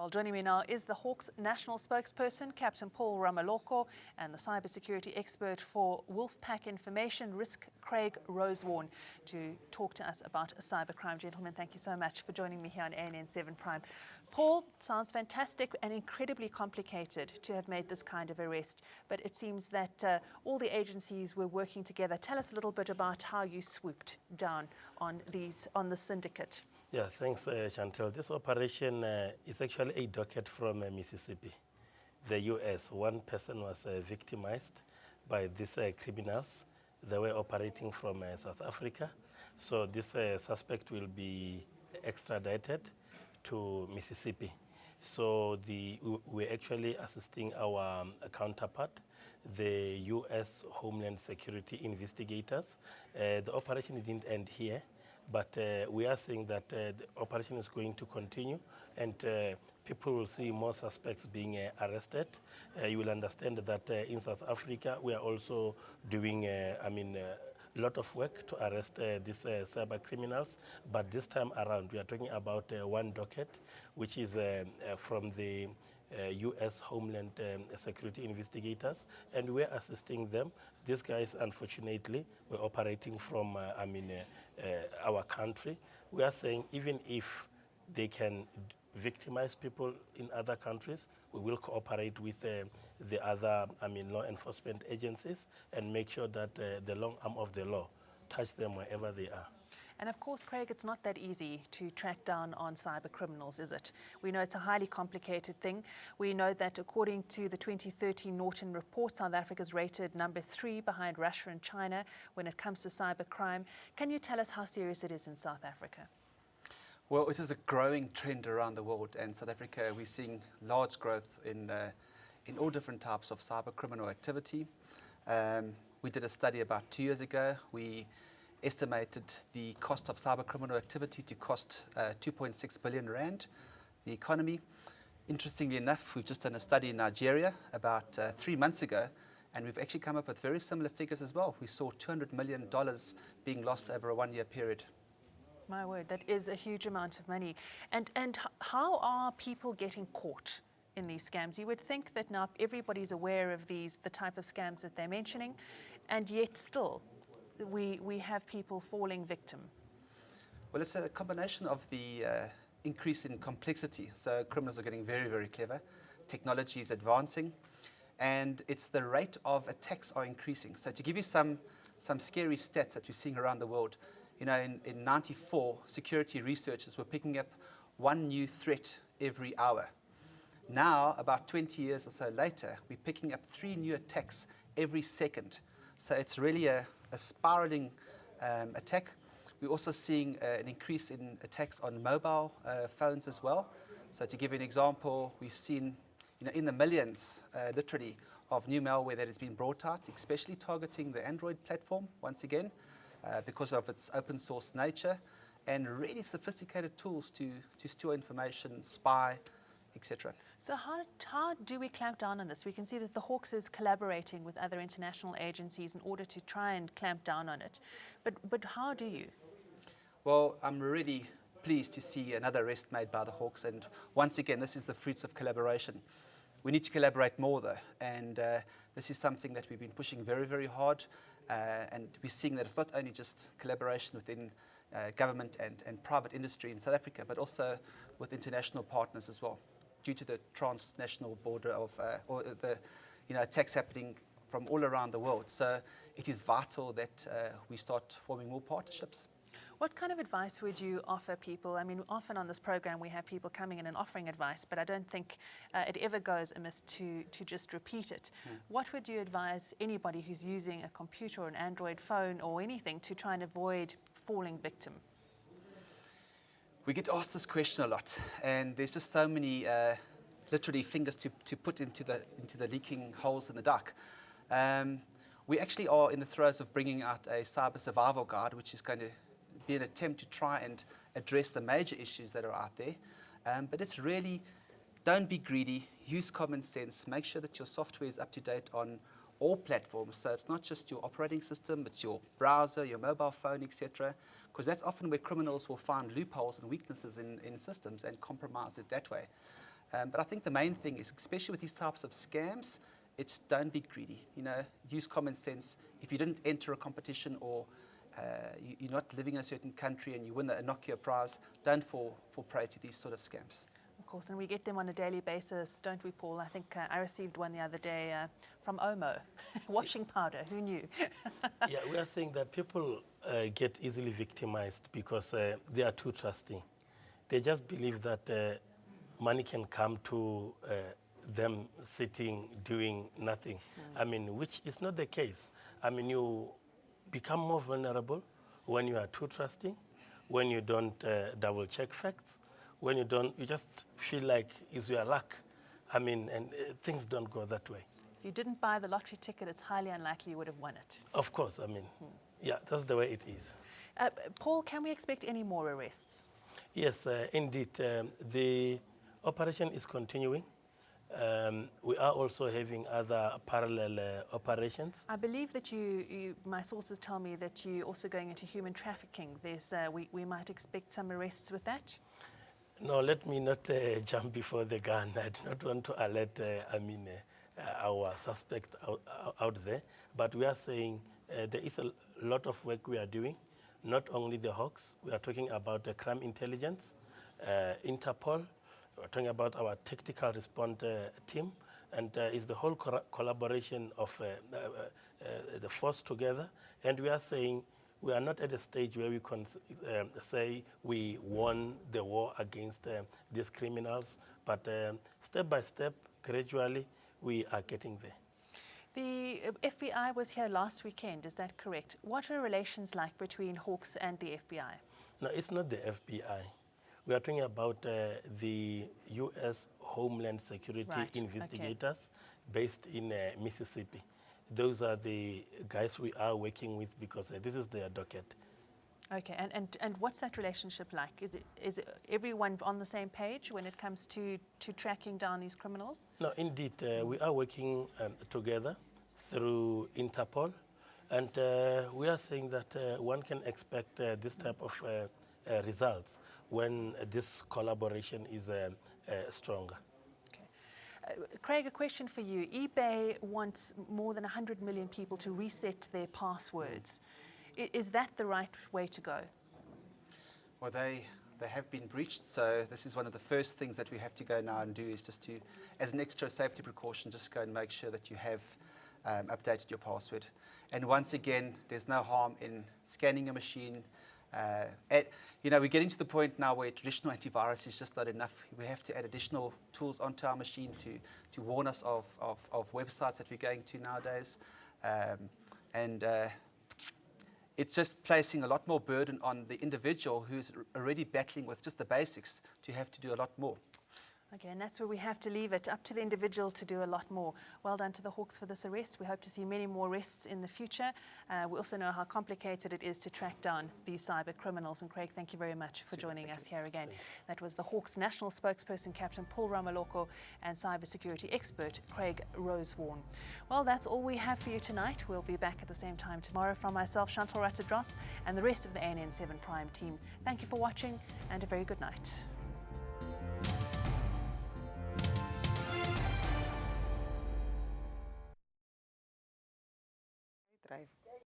Well, joining me now is the Hawks national spokesperson, Captain Paul Ramoloko, and the cybersecurity expert for Wolfpack Information Risk, Craig Rosewarne, to talk to us about cybercrime. Gentlemen, thank you so much for joining me here on ANN7 Prime. Paul, sounds fantastic and incredibly complicated to have made this kind of arrest, but it seems that all the agencies were working together. Tell us a little bit about how you swooped down on the syndicate. Yeah, thanks, Chantall. This operation is actually a docket from Mississippi, the U.S. One person was victimized by these criminals. They were operating from South Africa. So this suspect will be extradited to Mississippi. So we're actually assisting our counterpart, the U.S. Homeland Security investigators. The operation didn't end here. But we are saying that the operation is going to continue, and people will see more suspects being arrested. You will understand that in South Africa, we are also doing, a lot of work to arrest these cyber criminals. But this time around, we are talking about one docket, which is from the U.S. Homeland Security investigators, and we're assisting them. These guys, unfortunately, were operating from, our country. We are saying even if they can victimize people in other countries, we will cooperate with the other, law enforcement agencies and make sure that the long arm of the law touch them wherever they are. And of course, Craig, it's not that easy to track down on cyber criminals, is it? We know it's a highly complicated thing. We know that according to the 2013 Norton report, South Africa's rated number 3 behind Russia and China when it comes to cybercrime. Can you tell us how serious it is in South Africa? Well, it is a growing trend around the world, and South Africa, we're seeing large growth in all different types of cyber criminal activity. We did a study about 2 years ago. We estimated the cost of cyber criminal activity to cost 2.6 billion rand, the economy. Interestingly enough, we've just done a study in Nigeria about 3 months ago, and we've actually come up with very similar figures as well. We saw $200 million being lost over a 1-year period. My word, that is a huge amount of money. And how are people getting caught in these scams? You would think that now everybody's aware of the type of scams that they're mentioning, and yet still we have people falling victim. Well, it's a combination of the increase in complexity. So criminals are getting very, very clever. Technology is advancing, and it's the rate of attacks are increasing. So to give you some scary stats that we're seeing around the world, in 94, security researchers were picking up 1 new threat every hour. Now, about 20 years or so later, we're picking up 3 new attacks every second. So it's really a spiraling attack. We're also seeing an increase in attacks on mobile phones as well. So to give you an example, we've seen in the millions, literally, of new malware that has been brought out, especially targeting the Android platform, once again, because of its open source nature, and really sophisticated tools to steal information, spy, etc. So how do we clamp down on this? We can see that the Hawks is collaborating with other international agencies in order to try and clamp down on it. But how do you? Well, I'm really pleased to see another arrest made by the Hawks, and once again, this is the fruits of collaboration. We need to collaborate more, though, and this is something that we've been pushing very, very hard, and we're seeing that it's not only just collaboration within government and private industry in South Africa, but also with international partners as well, due to the transnational border of or the attacks happening from all around the world. So it is vital that we start forming more partnerships. What kind of advice would you offer people? I mean, often on this program we have people coming in and offering advice, but I don't think it ever goes amiss to just repeat it. What would you advise anybody who's using a computer or an Android phone or anything to try and avoid falling victim? We get asked this question a lot, and there's just so many literally fingers to put into the leaking holes in the duck. We actually are in the throes of bringing out a cyber survival guide, which is going to be an attempt to try and address the major issues that are out there. But it's really, don't be greedy, use common sense, make sure that your software is up to date on all platforms. So it's not just your operating system, it's your browser, your mobile phone, etc. Because that's often where criminals will find loopholes and weaknesses in systems and compromise it that way. But I think the main thing is, especially with these types of scams, it's don't be greedy. Use common sense. If you didn't enter a competition or you're not living in a certain country and you win a Nokia prize, don't fall prey to these sort of scams. Of course, and we get them on a daily basis, don't we, Paul? I think I received one the other day from Omo, washing powder. Who knew? Yeah, we are saying that people get easily victimized because they are too trusting. They just believe that money can come to them sitting, doing nothing. I mean, which is not the case. I mean, you become more vulnerable when you are too trusting, when you don't double check facts, when you just feel like it's your luck. I mean, and things don't go that way. If you didn't buy the lottery ticket, it's highly unlikely you would have won it. Of course, I mean, yeah, that's the way it is. Paul, can we expect any more arrests? Yes, indeed. The operation is continuing. We are also having other parallel operations. I believe that my sources tell me that you're also going into human trafficking. We might expect some arrests with that? No, let me not jump before the gun. I do not want to alert, our suspect out there. But we are saying there is a lot of work we are doing. Not only the Hawks, we are talking about the crime intelligence, Interpol, we're talking about our tactical response team, and it's the whole collaboration of the force together. And we are saying we are not at a stage where we can say we won the war against these criminals, but step by step, gradually, we are getting there. The FBI was here last weekend, is that correct? What are relations like between Hawks and the FBI? No, it's not the FBI. We are talking about the U.S. Homeland Security investigators based in Mississippi. Those are the guys we are working with because this is their docket. Okay, and what's that relationship like? Is everyone on the same page when it comes to tracking down these criminals? No, indeed, we are working together through Interpol, and we are saying that one can expect this type of results when this collaboration is stronger. Craig, a question for you. eBay wants more than 100 million people to reset their passwords. Is that the right way to go? Well, they have been breached, so this is one of the first things that we have to go now and do is just to, as an extra safety precaution, just go and make sure that you have updated your password. And once again, there's no harm in scanning a machine. We're getting to the point now where traditional antivirus is just not enough. We have to add additional tools onto our machine to warn us of websites that we're going to nowadays. It's just placing a lot more burden on the individual who's already battling with just the basics to have to do a lot more. Okay, and that's where we have to leave it, up to the individual to do a lot more. Well done to the Hawks for this arrest. We hope to see many more arrests in the future. We also know how complicated it is to track down these cyber criminals. And Craig, thank you very much for joining us here again. That was the Hawks National Spokesperson, Captain Paul Ramoloko, and cybersecurity expert, Craig Rosewarne. Well, that's all we have for you tonight. We'll be back at the same time tomorrow. From myself, Chantall Rutter Dros, and the rest of the ANN7 Prime team, thank you for watching, and a very good night.